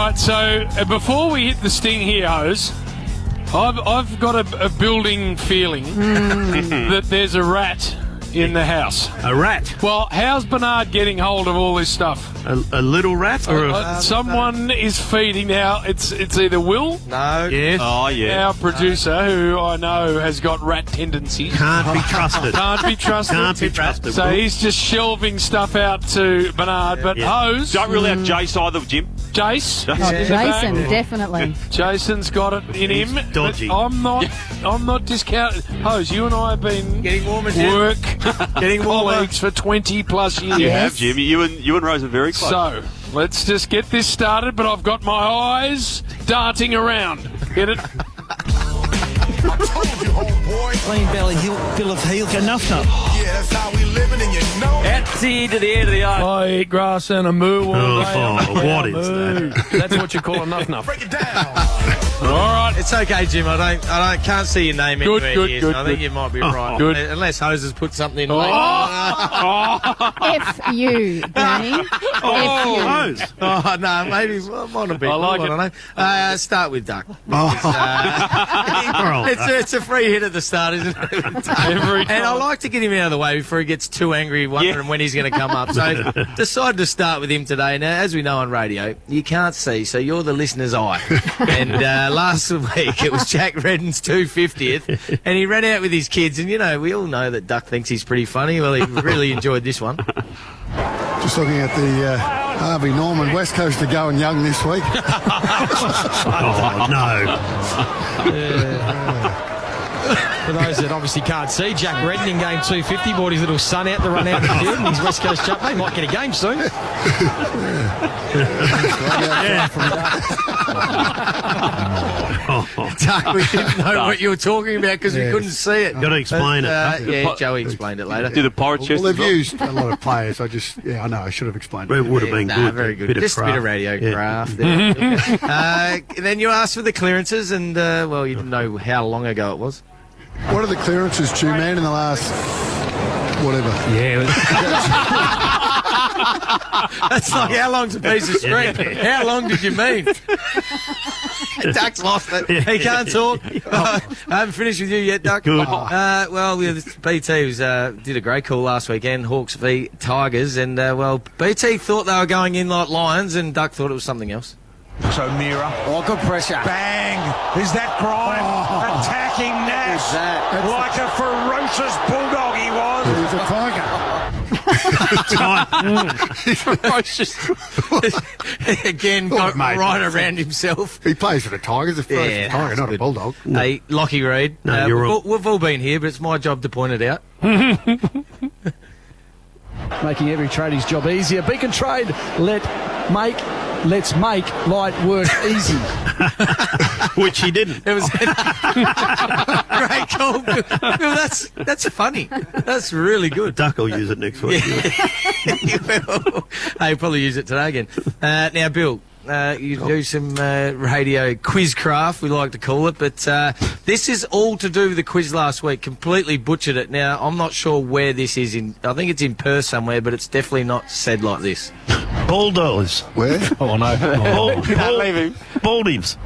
right, so before we hit the sting here, Hose, I've got a building feeling that there's a rat in the house. A rat? Well, how's Bernard getting hold of all this stuff? A little rat? Or someone is feeding now. It's either Will. No. Yes. Oh, yeah. Our producer, who I know has got rat tendencies. Can't be trusted. Can't be trusted. Can't be trusted. So he's just shelving stuff out to Bernard. But Hose. Don't rule out Jace either, Jim. Jace. Jason, definitely. Jason's got it in him. Dodgy. I'm not discounting. Hose, you and I have been Getting warmer, Jim. getting colleagues for 20 plus years. You have, Jim. You and Rose are very close. So let's just get this started. But I've got my eyes darting around. Get it? Clean belly, bill of heel. Nuff. Yeah, that's how we living, and you know. That's the end of the end of the eye. I eat grass and a moo all day. What is that? That's what you call a nuff. Break it down. All right. It's okay, Jim. I can't see your name anywhere here. Good, so I think you might be right. Good. Unless Hose has put something in. F you, Danny. F you. Hose. Oh, no, maybe might have been. I like don't know. Start with Duck. Oh. It's a free hit at the start, isn't it? Every time. And I like to get him out of the way before he gets too angry, wondering when he's going to come up. So decided to start with him today. Now, as we know on radio, you can't see, so you're the listener's eye. And last week it was Jack Redden's 250th, and he ran out with his kids. And, you know, we all know that Duck thinks he's pretty funny. Well, he really enjoyed this one. Just looking at the Harvey Norman West Coast are going young this week. Oh, no. For those that obviously can't see, Jack Redden in game 250 brought his little son out to run out the field in his West Coast Cup. He might get a game soon. Duck, we didn't know what you were talking about because we couldn't see it. Got to explain it. Yeah, Joey explained it later. Do the pirate chest Well, as they've well? used a lot of players. I know, I should have explained It it. would have been good. Very good. Bit of Just a bit of craft. radio Yeah. craft. There. Then you asked for the clearances, and, well, you didn't know how long ago it was. What are the clearances, man, in the last whatever? Yeah. That's like, how long's a piece of string? How long did you mean? Duck's lost it. He can't talk. I haven't finished with you yet, Duck. Good. Well, BT did a great call last weekend, Hawks v Tigers, and, well, BT thought they were going in like Lions, and Duck thought it was something else. So Mira. Oh, good pressure. Bang! Is that Grime attacking Nash? Is that? Like a ferocious bulldog he was. He's a tiger. Again, got mate, right around himself. He plays for the Tigers, a Yeah, tiger, not a bulldog. Hey, Lockie Reid. No, you're we've all been here, but it's my job to point it out. Making every tradie's job easier. Beacon Trade. Let's make light work easy. Which he didn't. It was great call. Bill, that's funny. That's really good. Duck will use it next week. Hey, probably use it today again. Now, Bill, you do some radio quiz craft, we like to call it, but this is all to do with the quiz last week. Completely butchered it. Now, I'm not sure where this is in. I think it's in Perth somewhere, but it's definitely not said like this. Bulldogs. Where? Oh, no. Baldives. Bulldogs.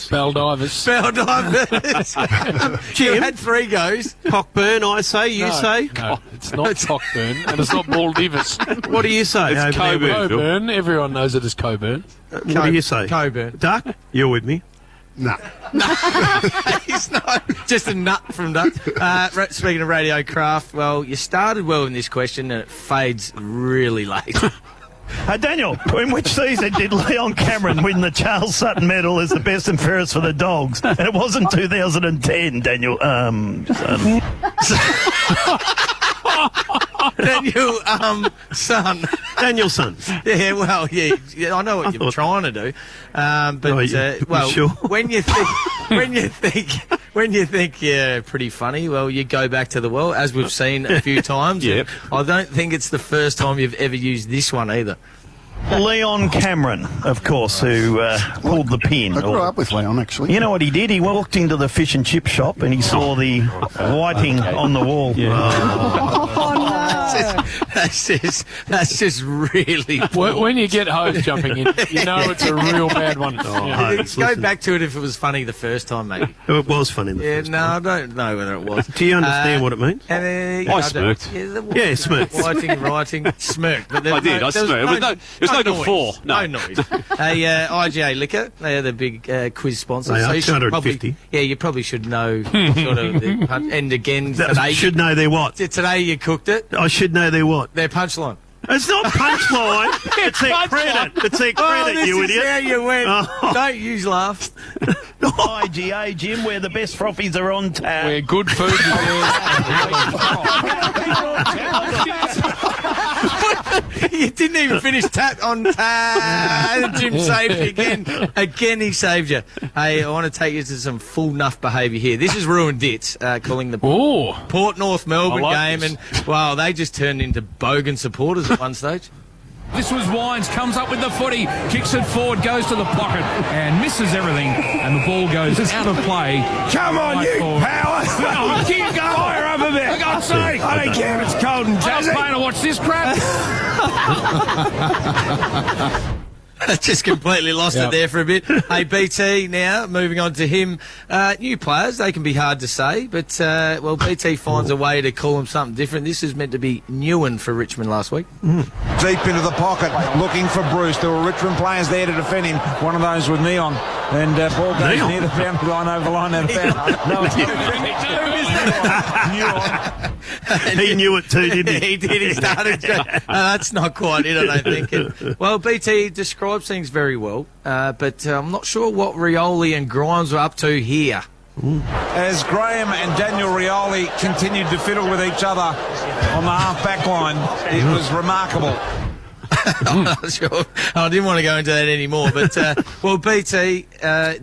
Balldivers. Spelldivers. You had 3 goes. Cockburn, I say. You say. No, it's not Cockburn, and it's not Balldivers. What do you say? It's over there? Coburn. Coburn. Everyone knows it as Coburn. What do you say? Coburn. Duck, you're with me. No. He's not. Just a nut from Duck. Speaking of radio craft, well, you started well in this question and it fades really late. Daniel, in which season did Leon Cameron win the Charles Sutton Medal as the best and fairest for the Dogs? And it wasn't 2010, Daniel. Daniel, son. Danielson. Yeah, well, yeah, I know what you're trying to do, but well, sure? when you think you're pretty funny, well, you go back to the well, as we've seen a few times. Yep. I don't think it's the first time you've ever used this one either. Leon Cameron, of course, who pulled the pin. I grew up with Leon, actually. You know what he did? He walked into the fish and chip shop and he saw the whiting on the wall. Oh, no. That's just really poor. When you get Hose jumping in, you know it's a real bad one. Go back to it if it was funny the first time, maybe. It was funny the first time. I don't know whether it was. Do you understand what it means? I smirked. Yeah, smirked. Writing, smirked. But I did. I smirked. It was no good for. No noise. IGA Liquor, they're the big quiz sponsor. They are you should 250. you probably should know sort of the punch. And again, today, should know their what? Today you cooked it. I should know their what? Their punchline. It's not punchline. It's their credit. It's their credit, you idiot. This is how you went. Oh. Don't use laughs. IGA, Jim, where the best frothies are on tap. Where good food is You didn't even finish tap on tap. Jim saved you again. Again, he saved you. Hey, I want to take you to some full Nuff behaviour here. This is Ruined It, calling the Port North Melbourne game. this. And, wow, they just turned into bogan supporters at one stage. This was Wines, comes up with the footy, kicks it forward, goes to the pocket and misses everything, and the ball goes out of play. Come on, you power! Oh, keep going! Fire over there! For God's sake! I don't care if it's cold and jazzy. I'm not paying to watch this crap. Just completely lost it there for a bit. Hey, BT now, moving on to him. New players, they can be hard to say, but, BT finds a way to call them something different. This is meant to be Newen for Richmond last week. Deep into the pocket, looking for Bruce. There were Richmond players there to defend him. One of those with Neon. And ball goes near the boundary line, over the line, out of bounds. No, it's Neon. He knew it too, didn't he? He did. He started. That's not quite it, I don't think. Well, BT describes things very well, but I'm not sure what Rioli and Grimes were up to here. As Graham and Daniel Rioli continued to fiddle with each other on the half-back line, it was remarkable. I'm not sure. I didn't want to go into that anymore, but BT,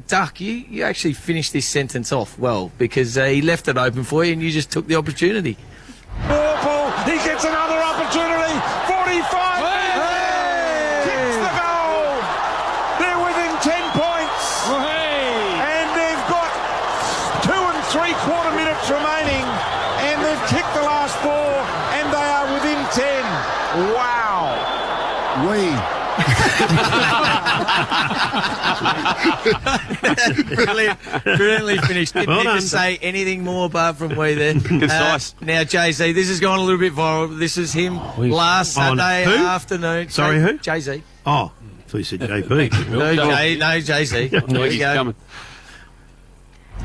Duck, you actually finished this sentence off well because he left it open for you and you just took the opportunity. Ball, he gets another opportunity. 45. Kicks the goal. They're within 10 points, and they've got 2 3/4 minutes remaining, and they've kicked the last 4, and they are within 10. Wow. Brilliantly finished. Didn't need to say anything more apart from we there. Concise. Now, Jay-Z, this has gone a little bit viral. This is him last Sunday afternoon. Sorry, who? Jay-Z. Oh, I thought you said JP. No, Jay-Z. There you go. Coming.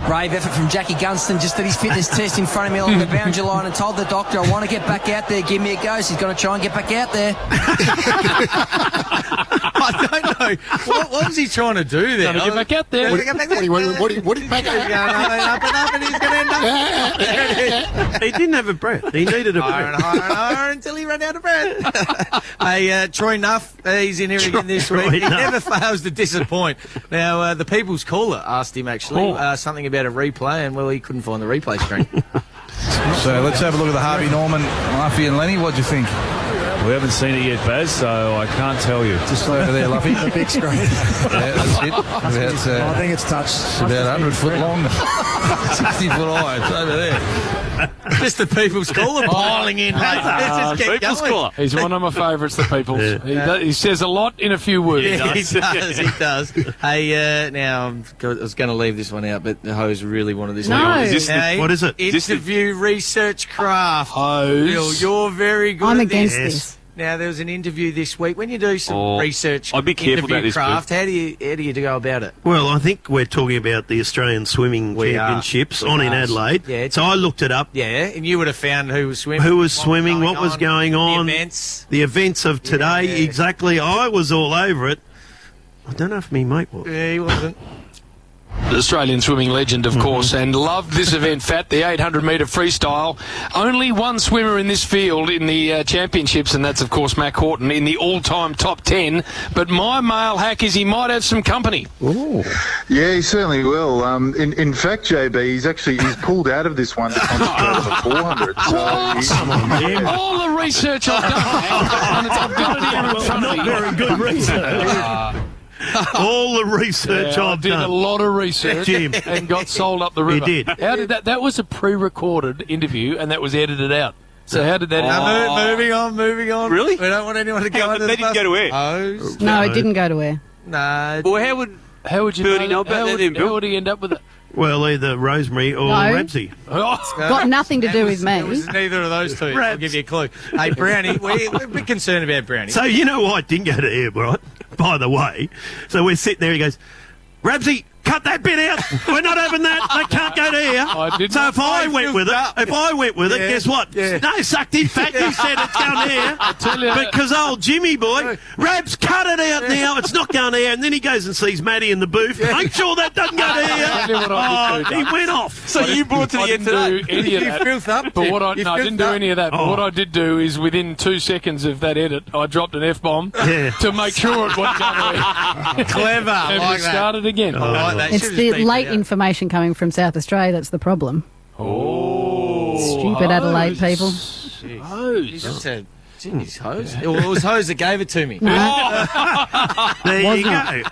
Brave effort from Jackie Gunston, just did his fitness test in front of me along the boundary line and told the doctor, I want to get back out there, give me a go. So he's going to try and get back out there. I don't know. What was he trying to do there? Get back out there. What did back Up and up, and he's going to end up. He didn't have a breath. He needed a Higher and breath. higher and higher until he ran out of breath. Hey, Troy Nuff, he's in here again this week. He never fails to disappoint. Now, the People's Caller asked him, actually, something about a replay, and, well, he couldn't find the replay screen. So let's have a look at the Harvey Norman, Luffy and Lenny. What do you think? We haven't seen it yet, Baz, so I can't tell you. Just over there, Luffy. The big screen. Yeah, that's it. I think it's touched. It's about 100 foot long. 60 foot high. It's over there. Just the People's Caller piling in, mate. Let's just get People's going. Caller. He's one of my favourites, the People's. He says a lot in a few words. Yeah, he does. Hey, now, I was going to leave this one out, but the Hose really wanted this one. What is it? Interview research craft. Hose. Bill, you're very good I'm at against this. this. Now, there was an interview this week. When you do some research, I'd be careful interview about this, craft, how do you go about it? Well, I think we're talking about the Australian Swimming We are. Championships We on in are. Adelaide. Yeah. So I looked it up. Yeah, and you would have found who was swimming. Who was swimming, what was going on. The events. The events of today, Yeah. exactly. I was all over it. I don't know if me mate was. Yeah, he wasn't. Australian swimming legend, of course, and loved this event, Fat, the 800-metre freestyle. Only one swimmer in this field in the championships, and that's, of course, Mac Horton in the all-time top 10. But my male hack is he might have some company. Ooh. Yeah, he certainly will. In fact, JB, he's pulled out of this one to concentrate on the 400. So All the research I've done, and I've got it here in front of me. Not very good research. All the research I I've did done. a lot of research Jim. and got sold up the river. did. How did that? That was a pre-recorded interview, and that was edited out. So how did that end? Moving on. Really? We don't want anyone to go into They didn't go to air. Hose. No, it didn't go to air. No. Well, How would you Birdie know know that? about that then, Bill? How would he end up with it? Well, either Rosemary or No. Ramsey. Got nothing to do with It was me. neither of those two. I'll Raps. give you a clue. Hey, Brownie, we're a bit concerned about Brownie. So you know why it didn't go to air, right? By the way. So we're sitting there, he goes, Ramsey, cut that bit out. We're not having that. That can't go to air. So if I went with it, guess what? No, sucked in fact, he said it's going to air. tell you- Because old Jimmy boy, Rabs, cut it out now. It's not going to air. And then he goes and sees Matty in the booth. Make sure that doesn't go to Tell you what I air. did do, He Doug. went off. So you brought to the I end didn't today. do any of You that. filth up, But Tim. what I You no, I filth didn't do up. any of that. But what I did do is within 2 seconds of that edit, I dropped an F-bomb to make sure it wasn't going to air. Clever. I And like we that. started again. I like that. It's Should've the beeped late it out. information coming from South Australia that's the problem. Stupid Adelaide people. Jeez, Hose. It was Hose that gave it to me. There you Wasn't go.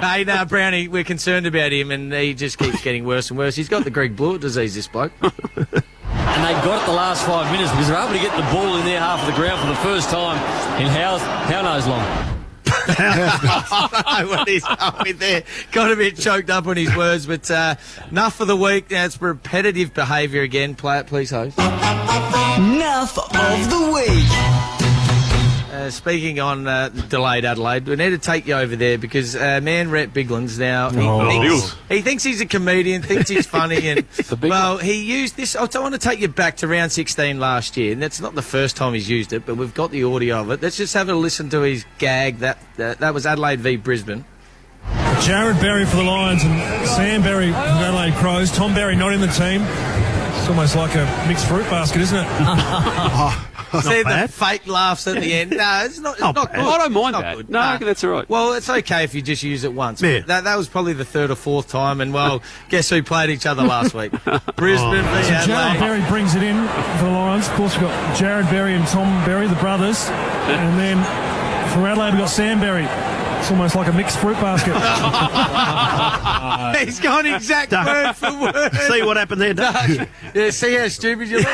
Hey, no, Brownie, we're concerned about him, and he just keeps getting worse and worse. He's got the Greek Blewett disease, this bloke. And they got it the last 5 minutes because they're able to get the ball in their half of the ground for the first time in how knows long. I don't know what he's going with there. Got a bit choked up on his words, but enough for the week. That's repetitive behaviour again. Play it, please, host. Nuff of the week. Speaking on delayed Adelaide, we need to take you over there because man Rhett Biglands now he thinks he's a comedian, thinks he's funny, and well, he used this. I want to take you back to round 16 last year, and that's not the first time he's used it, but we've got the audio of it. Let's just have a listen to his gag. That was Adelaide v Brisbane. Jared Berry for the Lions and Sam Berry for the Adelaide Crows. Tom Berry not in the team. It's almost like a mixed fruit basket, isn't it? See the fake laughs at the end. No, it's not good. I don't mind It's not that. good. No, I reckon that's all right. Well, it's okay if you just use it once. Yeah. That was probably the third or fourth time, and well, guess who played each other last week? Brisbane v So Jared Adelaide. Berry brings it in for the Lions. Of course, we've got Jared Berry and Tom Berry, the brothers. And then for Adelaide, we've got Sam Berry. It's almost like a mixed fruit basket. He's gone exact word for word. See what happened there, Doug? Yeah, see how stupid you look?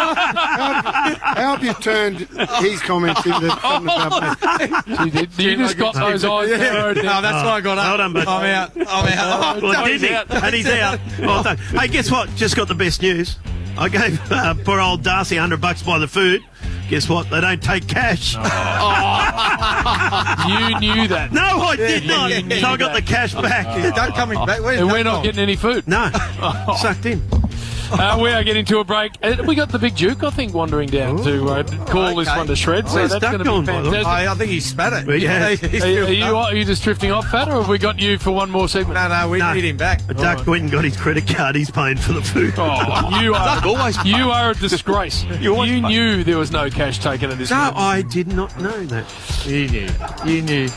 How have you turned his comments into something about me? You just got those eyes narrowed No, down. that's why I got up. Well done, bud. I'm out. Well, did he? And he's out. Well done. Hey, guess what? Just got the best news. I gave poor old Darcy $100 by the food. Guess what? They don't take cash. You knew that. No, I did not. you knew So I got the that. cash back. Don't coming back. Where's And we're Doug not gone? getting any food. No, sucked in. We are getting to a break. We got the big Duke, I think, wandering down to call this one to shreds. So Where's that's Duck going to gone, be by the way? fantastic. I think he spat it. Yeah. He's Are you just drifting off, Fat, or have we got you for one more segment? No, we need him back. Duck went and got his credit card. He's paying for the food. Oh, you are a disgrace. You knew there was no cash taken at this No, point. I did not know that. You knew.